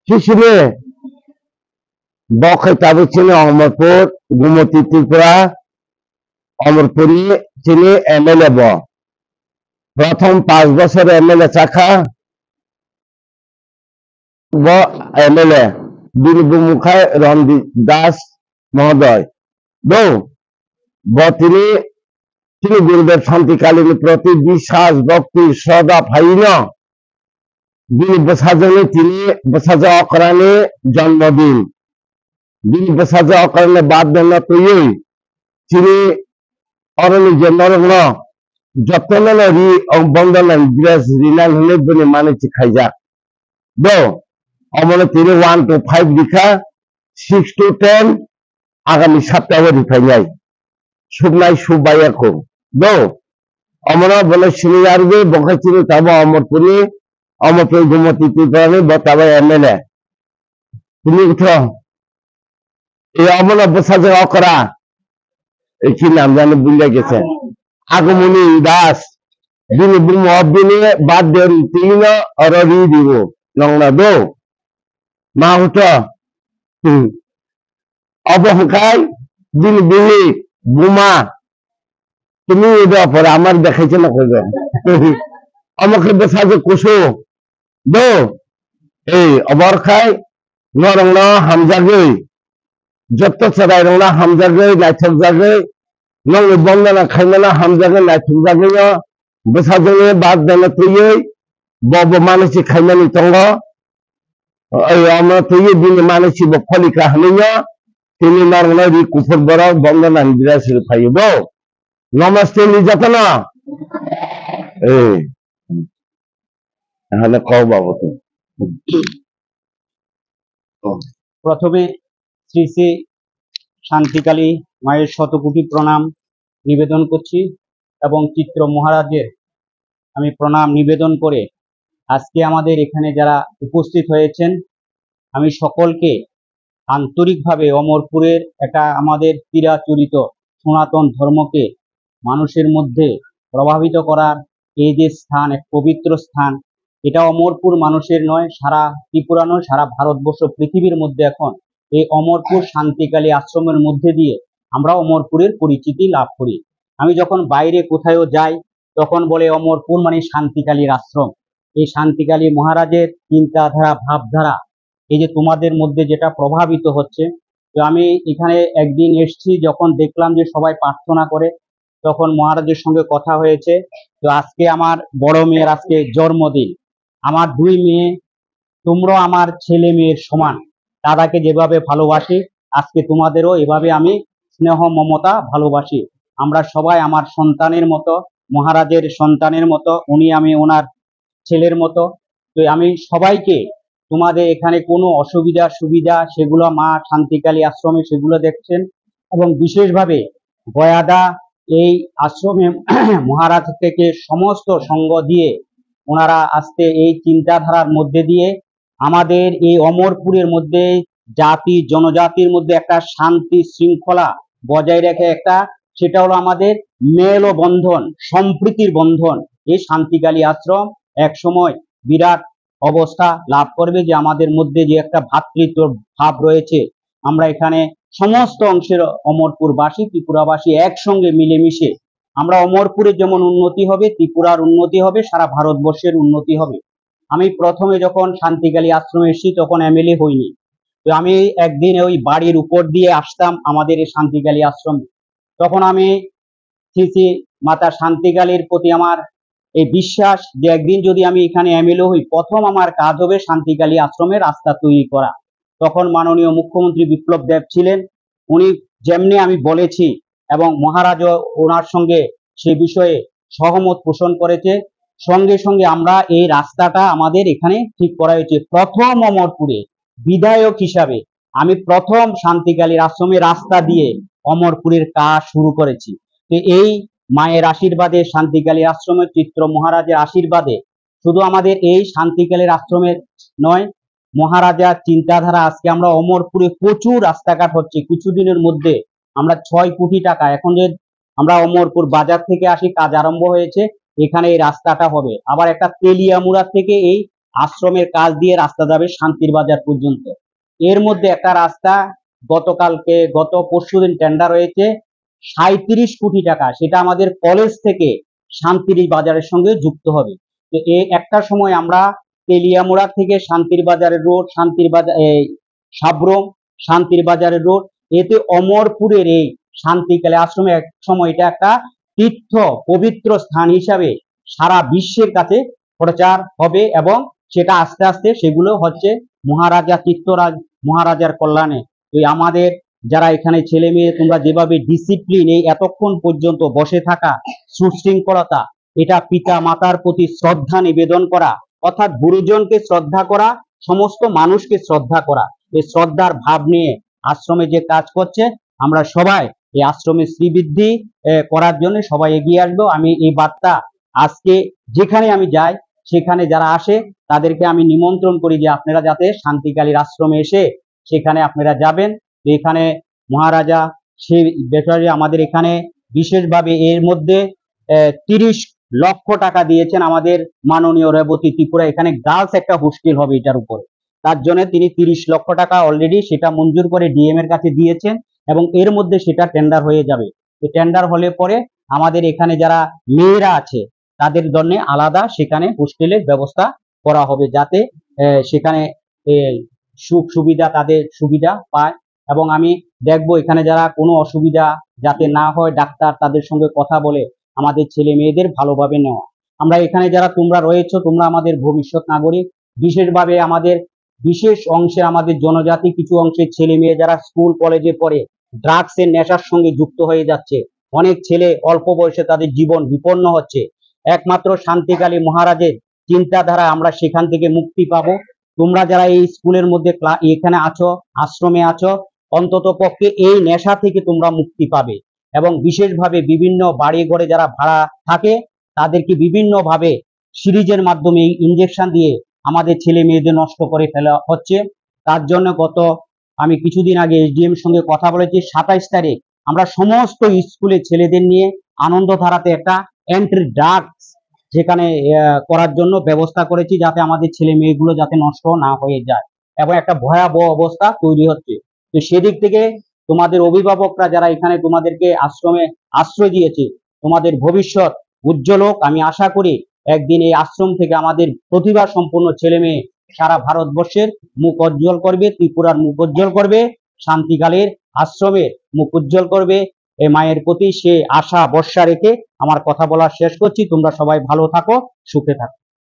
শিশিরে বখে তাবু চিনে অমরপুর গুমতি ত্রিপুরা অমরপুরি চিনি এমএলএ প্রথম 5 বছর এমএলএ চাখা এমএলএ বীরবুমুখায় রণদীপ দাস মহোদয় তিনি গুরুদেব শান্তিকালীন প্রতি বিশ্বাস ভক্তি সদা ফাইন তিনি বসাজনে তিনি বসাজা অকরানে জন্মদিন তিনি বসাজা অকরানে বাদ দেন তুই তিনি অরণি যে নরগ্ন যত্ন রি বন্দন বিরাজ রিনাল হলে বলে মানে খাইজা অমনে তিনি 1 to 5 লিখা 6 to 10 আগামী সপ্তাহে রিফাই যাই শুকনাই সুবাইয়াকো অমরা বলে সিনিয়ারবে বখে চিনি তাব অমরপুরি গুমতি ত্রিপুরানি বতাবা এমএলএ তুমি উঠো এই অমরা বসাজে অকরা কি নাম জানি ভুলে গেছে আগমনী দাস দিন ব্রহ্ম অবিনে বাদ দেন তিন অররি দিব লংনা মা উঠো অবহকায় দিন বিহি বুমা তুমি এটা পরে আমার দেখাইছে না কইবে আমাকে বেসাজে কুসু এই অবরখায় নরং হামজাগে যত চড়াই রংনা হামজাগে নাইথক জাগে নং বন্দনা খাইনা হামজাগে নাইথক জাগে বেসাজে বাদ দেন তুই বব মানসি খাইনানি তঙ্গ আমরা তুই দিন মানসি ফলিকা হানিয়া তিনি নরংনা রি কুফর বড় বন্দনা বিরাসির ফাইব নমস্তে নির্যাতনা তাহলে কও বাবু তুমি প্রথমে শ্রী শ্রী শান্তিকালী মায়ের শতকোটি প্রণাম নিবেদন করছি এবং চিত্র মহারাজের আমি প্রণাম নিবেদন করে আজকে আমাদের এখানে যারা উপস্থিত হয়েছেন আমি সকলকে আন্তরিকভাবে অমরপুরের একটা আমাদের চিরাচরিত সনাতন ধর্মকে মানুষের মধ্যে প্রভাবিত করার এই যে স্থান এক পবিত্র স্থান, এটা অমরপুর মানুষের নয়, সারা ত্রিপুরা নয়, সারা ভারতবর্ষ পৃথিবীর মধ্যে এখন এই অমরপুর শান্তিকালী আশ্রমের মধ্যে দিয়ে আমরা অমরপুরের পরিচিতি লাভ করি। আমি যখন বাইরে কোথাও যাই তখন বলে অমরপুর মানে শান্তিকালীর আশ্রম। এই শান্তিকালী মহারাজের চিন্তাধারা ভাবধারা এই যে তোমাদের মধ্যে যেটা প্রভাবিত হচ্ছে, তো আমি এখানে একদিন এসছি, যখন দেখলাম যে সবাই প্রার্থনা করে তখন মহারাজের সঙ্গে কথা হয়েছে। তো আজকে আমার বড় মেয়ের আজকে জন্মদিন, আমার 2 মেয়ে, তোমরা আমার ছেলে মেয়ের সমান, দাদাকে যেভাবে ভালোবাসি আজকে তোমাদেরও এভাবে আমি স্নেহ মমতা ভালোবাসি। আমরা সবাই আমার সন্তানের মতো, মহারাজের সন্তানের মতো, উনি আমি ওনার ছেলের মতো। তো আমি সবাইকে তোমাদের এখানে কোনো অসুবিধা সুবিধা সেগুলো মা শান্তিকালী আশ্রমে সেগুলো দেখছেন, এবং বিশেষভাবে গয়াদা এই আশ্রমে মহারাজ থেকে সমস্ত সঙ্গ দিয়ে ওনারা আজকে এই চিন্তাধারার মধ্যে দিয়ে আমাদের এই অমরপুরের মধ্যে জাতি জনজাতির মধ্যে একটা শান্তি শৃঙ্খলা বজায় রেখে একটা, সেটা হলো আমাদের মেল ও বন্ধন, সম্প্রীতির বন্ধন। এই শান্তিকালী আশ্রম এক সময় বিরাট অবস্থা লাভ করবে, যে আমাদের মধ্যে যে একটা ভ্রাতৃত্ব ভাব রয়েছে, আমরা এখানে সমস্ত অংশের অমরপুরবাসী ত্রিপুরাবাসী একসঙ্গে মিলেমিশে আমরা অমরপুরের যেমন উন্নতি হবে, ত্রিপুরার উন্নতি হবে, সারা ভারতবর্ষের উন্নতি হবে। আমি প্রথমে যখন শান্তিকালী আশ্রমে এসেছি তখন এমএলএ হইনি, তো আমি একদিন ওই বাড়ির উপর দিয়ে আসতাম আমাদের এই শান্তিকালী আশ্রমে, তখন আমি শ্রী মাতা শান্তিকালীর প্রতি আমার এই বিশ্বাস যে একদিন যদি আমি এখানে এমএলএ হই, প্রথম আমার কাজ হবে শান্তিকালী আশ্রমের রাস্তা তৈরি করা। তখন মাননীয় মুখ্যমন্ত্রী বিপ্লব দেব ছিলেন, উনি যেমনি আমি বলেছি এবং মহারাজও ওনার সঙ্গে সে বিষয়ে সহমত পোষণ করেছে, সঙ্গে সঙ্গে আমরা এই রাস্তাটা আমাদের এখানে ঠিক করা হয়েছে। প্রথম অমরপুরে বিধায়ক হিসাবে আমি প্রথম শান্তিকালীর আশ্রমে রাস্তা দিয়ে অমরপুরের কাজ শুরু করেছি। তো এই মায়ের আশীর্বাদে, শান্তিকালী আশ্রমের চিত্র মহারাজের আশীর্বাদে শুধু আমাদের এই শান্তিকালীর আশ্রমের নয়, মহারাজার চিন্তাধারা আজকে আমরা অমরপুরে প্রচুর রাস্তাঘাট হচ্ছে। কিছুদিনের মধ্যে আমরা 6 কোটি টাকা, এখন যে আমরা অমরপুর বাজার থেকে আসি কাজ আরম্ভ হয়েছে, এখানে এই রাস্তাটা হবে। আবার একটা তেলিয়ামুড়া থেকে এই আশ্রমের কাছ দিয়ে রাস্তা যাবে শান্তির বাজার পর্যন্ত। এর মধ্যে একটা রাস্তা গত পরশুদিন টেন্ডার হয়েছে 37 কোটি টাকা, সেটা আমাদের কলেজ থেকে শান্তির বাজারের সঙ্গে যুক্ত হবে। তো এই একটা সময় আমরা তেলিয়ামুড়া থেকে শান্তির বাজারের রোড, সাব্রম শান্তির বাজারের রোড, এতে অমরপুরের এই শান্তিকালী আশ্রমে এক সময় এটা একটা তীর্থ পবিত্র স্থান হিসাবে সারা বিশ্বের কাছে প্রচার হবে, এবং সেটা আস্তে আস্তে সেগুলো হচ্ছে মহারাজা চিত্তরাজ মহারাজার কল্যাণে। তো আমাদের যারা এখানে ছেলে মেয়ে, তোমরা যেভাবে ডিসিপ্লিন, এই এতক্ষণ পর্যন্ত বসে থাকা, সুশৃঙ্খলতা, এটা পিতা মাতার প্রতি শ্রদ্ধা নিবেদন করা, অর্থাৎ গুরুজনকে শ্রদ্ধা করা, সমস্ত মানুষকে শ্রদ্ধা করা, এই শ্রদ্ধার ভাব নিয়ে আশ্রমে যে কাজ করছে, আমরা সবাই এই আশ্রমের শ্রীবৃদ্ধি করার জন্য সবাই এগিয়ে আসবো। আমি এই বার্তা আজকে যেখানে আমি যাই সেখানে যারা আসে তাদেরকে আমি নিমন্ত্রণ করি যে আপনারা যাতে শান্তিকালীর আশ্রমে এসে সেখানে আপনারা যাবেন। এখানে মহারাজা সে বিষয়ে আমাদের এখানে বিশেষভাবে এর মধ্যে 30 লক্ষ টাকা দিয়েছেন আমাদের মাননীয় রেবতী ত্রিপুরা। এখানে গার্লস একটা হোস্টেল হবে এটার উপরে, তার জন্য তিনি 30 লক্ষ টাকা অলরেডি সেটা মঞ্জুর করে ডিএম এর কাছে দিয়েছেন, এবং এর মধ্যে সেটা টেন্ডার হয়ে যাবে। তো টেন্ডার হলে পরে আমাদের এখানে যারা মেয়েরা আছে তাদের জন্য আলাদা সেখানে হোস্টেলের ব্যবস্থা করা হবে, যাতে সেখানে সুখ সুবিধা, তাদের সুবিধা পায়। এবং আমি দেখবো এখানে যারা কোনো অসুবিধা যাতে না হয়, ডাক্তার তাদের সঙ্গে কথা বলে আমাদের ছেলে মেয়েদের ভালোভাবে নেওয়া। আমরা এখানে যারা তোমরা রয়েছো, তোমরা আমাদের ভবিষ্যৎ নাগরিক। বিশেষভাবে আমাদের বিশেষ অংশে আমাদের জনজাতি কিছু অংশের ছেলে মেয়ে যারা স্কুল কলেজে পড়ে ড্রাগস এর নেশার সঙ্গে যুক্ত হয়ে যাচ্ছে, অনেক ছেলে অল্প বয়সে তাদের জীবন বিপন্ন হচ্ছে। একমাত্র শান্তিকালী মহারাজের চিন্তাধারা আমরা সেখান থেকে মুক্তি পাবো। তোমরা যারা এই স্কুলের মধ্যে এখানে আছো, আশ্রমে আছো, অন্তত পক্ষে এই নেশা থেকে তোমরা মুক্তি পাবে। এবং বিশেষভাবে বিভিন্ন বাড়ি ঘরে যারা ভাড়া থাকে তাদেরকে বিভিন্ন ভাবে সিরিজের মাধ্যমে ইনজেকশন দিয়ে আমাদের ছেলে মেয়েদের নষ্ট করে ফেলা হচ্ছে। তার জন্য আমি কিছুদিন আগে এসডিএম সঙ্গে কথা বলেছি, 27 তারিখ আমরা সমস্ত স্কুলে ছেলেদের নিয়ে আনন্দধারাতে একটা এন্ট্রি ড্রাগস যেখানে করার জন্য ব্যবস্থা করেছি, যাতে আমাদের ছেলে মেয়েগুলো যাতে নষ্ট না হয়ে যায়, এবং একটা ভয়াবহ অবস্থা তৈরি হচ্ছে। তো সেদিক থেকে তোমাদের অভিভাবকরা যারা এখানে তোমাদেরকে আশ্রমে আশ্রয় দিয়েছে, তোমাদের ভবিষ্যৎ উজ্জ্বল হোক। আমি আশা করি একদিন এই আশ্রম থেকে আমাদের প্রতিভা সম্পন্ন ছেলে মেয়ে সারা ভারতবর্ষের মুখ উজ্জ্বল করবে, ত্রিপুরার মুখ উজ্জ্বল করবে, শান্তিকালের আশ্রমের মুখ উজ্জ্বল করবে। এই মায়ের প্রতি সে আশা ভরসা রেখে আমার কথা বলা শেষ করছি। তোমরা সবাই ভালো থাকো, সুখে থাকো।